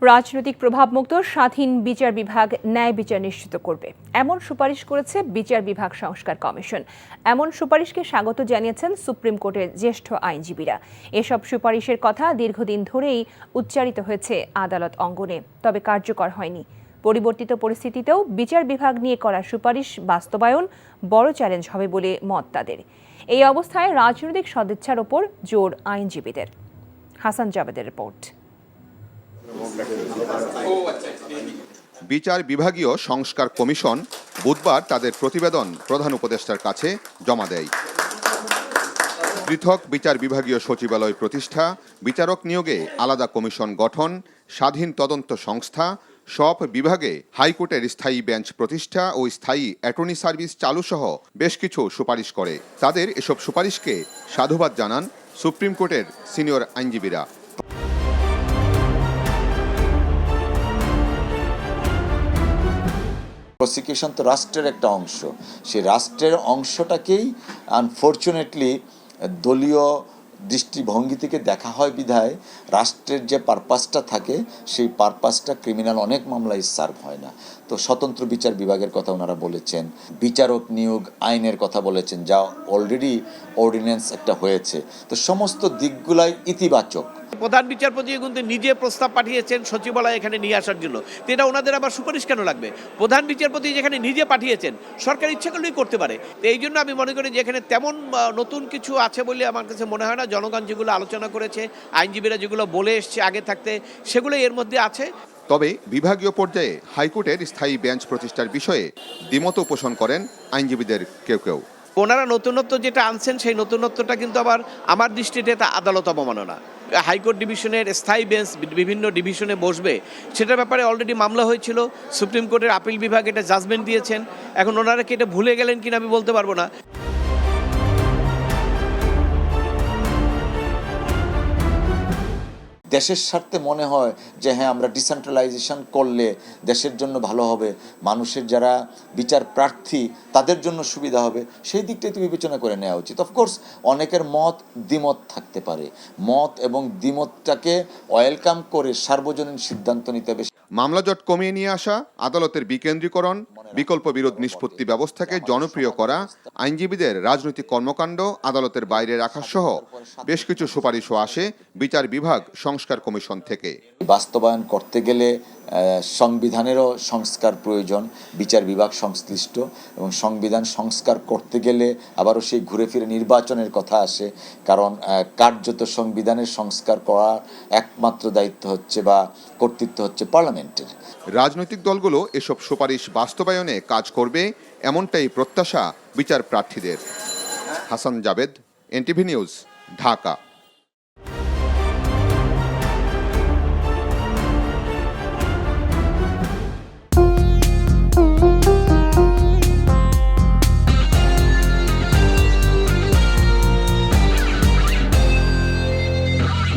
রাজনৈতিক প্রভাবমুক্ত স্বাধীন বিচার বিভাগ ন্যায় বিচার নিশ্চিত করবে এমন সুপারিশ করেছে বিচার বিভাগ সংস্কার কমিশন। এমন সুপারিশকে স্বাগত জানিয়েছেন সুপ্রিম কোর্টের জ্যেষ্ঠ আইনজীবীরা। এসব সুপারিশের কথা দীর্ঘদিন ধরেই উচ্চারিত হয়েছে আদালত অঙ্গনে, তবে কার্যকর হয়নি। পরিবর্তিত পরিস্থিতিতেও বিচার বিভাগ নিয়ে করা সুপারিশ বাস্তবায়ন বড় চ্যালেঞ্জ হবে বলে মত তাদের। এই অবস্থায় রাজনৈতিক সদিচ্ছার ওপর জোর আইনজীবীদের। হাসান জাবেদের রিপোর্ট। বিচার বিভাগীয় সংস্কার কমিশন বুধবার তাদের প্রতিবেদন প্রধান উপদেষ্টার কাছে জমা দেয়। পৃথক বিচার বিভাগীয় সচিবালয় প্রতিষ্ঠা, বিচারক নিয়োগে আলাদা কমিশন গঠন, স্বাধীন তদন্ত সংস্থা, সব বিভাগে হাইকোর্টের স্থায়ী বেঞ্চ প্রতিষ্ঠা ও স্থায়ী অ্যাটর্নি সার্ভিস চালু সহ বেশ কিছু সুপারিশ করে। তাদের এসব সুপারিশকে সাধুবাদ জানান সুপ্রিম কোর্টের সিনিয়র আইনজীবীরা। প্রসিকিউশন তো রাষ্ট্রের একটা অংশ, সেই রাষ্ট্রের অংশটাকেই আনফর্চুনেটলি দলীয় দৃষ্টিভঙ্গি থেকে দেখা হয় বিধায় রাষ্ট্রের যে পারপাসটা থাকে সেই পারপাসটা ক্রিমিনাল অনেক মামলায় সার্ভ হয় না। তো স্বতন্ত্র বিচার বিভাগের কথা ওনারা বলেছেন, বিচারক নিয়োগ আইনের কথা বলেছেন, যা অলরেডি অর্ডিন্যান্স একটা হয়েছে। তো সমস্ত দিকগুলাই ইতিবাচক। প্রধান বিচারপতি কিন্তু নিজে প্রস্তাব পাঠিয়েছেন সচিবালয় এখানে নিয়ে আসার জন্য, তো এটা ওনাদের আবার সুপারিশ কেন লাগবে? প্রধান বিচারপতি যেখানে নিজে পাঠিয়েছেন, সরকার ইচ্ছা করলেই করতে পারে। তো এই জন্য আমি মনে করি যে এখানে তেমন নতুন কিছু আছে বলে আমার কাছে মনে হয় না। জনগণ যেগুলো আলোচনা করেছে, আইনজীবীরা যেগুলো বলে এসছে আগে থাকতে, সেগুলো এর মধ্যে আছে। তবে বিভাগীয় পর্যায়ে হাইকোর্টের স্থায়ী বেঞ্চ প্রতিষ্ঠার বিষয়ে দ্বিমত পোষণ করেন আইনজীবীদের কেউ কেউ। ওনারা নতুনত্ব যেটা আনছেন সেই নতুনত্বটা কিন্তু আবার আমার দৃষ্টিতে তা আদালত অবমাননা। হাইকোর্ট ডিভিশনের স্থায়ী বেঞ্চ বিভিন্ন ডিভিশনে বসবে, সেটার ব্যাপারে অলরেডি মামলা হয়েছিল, সুপ্রিম কোর্টের আপিল বিভাগ এটা জাজমেন্ট দিয়েছেন। এখন ওনারা কি এটা ভুলে গেলেন কিনা আমি বলতে পারবো না। দেশের স্বার্থে মনে হয় যে হ্যাঁ, আমরা ডিসেন্ট্রালাইজেশন করলে দেশের জন্য ভালো হবে, মানুষের যারা বিচার প্রার্থী তাদের জন্য সুবিধা হবে, সেই দিকটাই তো বিবেচনা করে নেওয়া উচিত। অফকোর্স অনেকের মত দ্বিমত থাকতে পারে, মত এবং দ্বিমতটাকে ওয়েলকাম করে সার্বজনীন সিদ্ধান্ত নিতে হবে। মামলা জট কমিয়ে নিয়ে আসা, আদালতের বিকেন্দ্রীকরণ, বিকল্প বিরোধ নিষ্পত্তি ব্যবস্থাকে জনপ্রিয় করা, আইনজীবীদের রাজনৈতিক কর্মকাণ্ড আদালতের বাইরে রাখা সহ বেশ কিছু সুপারিশও আসে বিচার বিভাগ সংস্কার কমিশন থেকে। বাস্তবায়ন করতে গেলে সংবিধানেরও সংস্কার প্রয়োজন, বিচার বিভাগ সংশ্লিষ্ট, এবং সংবিধান সংস্কার করতে গেলে আবারও সেই ঘুরে ফিরে নির্বাচনের কথা আসে। কারণ কার্যত সংবিধানের সংস্কার করার একমাত্র দায়িত্ব হচ্ছে বা কর্তৃত্ব হচ্ছে পার্লামেন্টের। রাজনৈতিক দলগুলো এসব সুপারিশ বাস্তবায়নে কাজ করবে এমনটাই প্রত্যাশা বিচার প্রার্থীদের। Hasan Jabed, NTV news, Dhaka.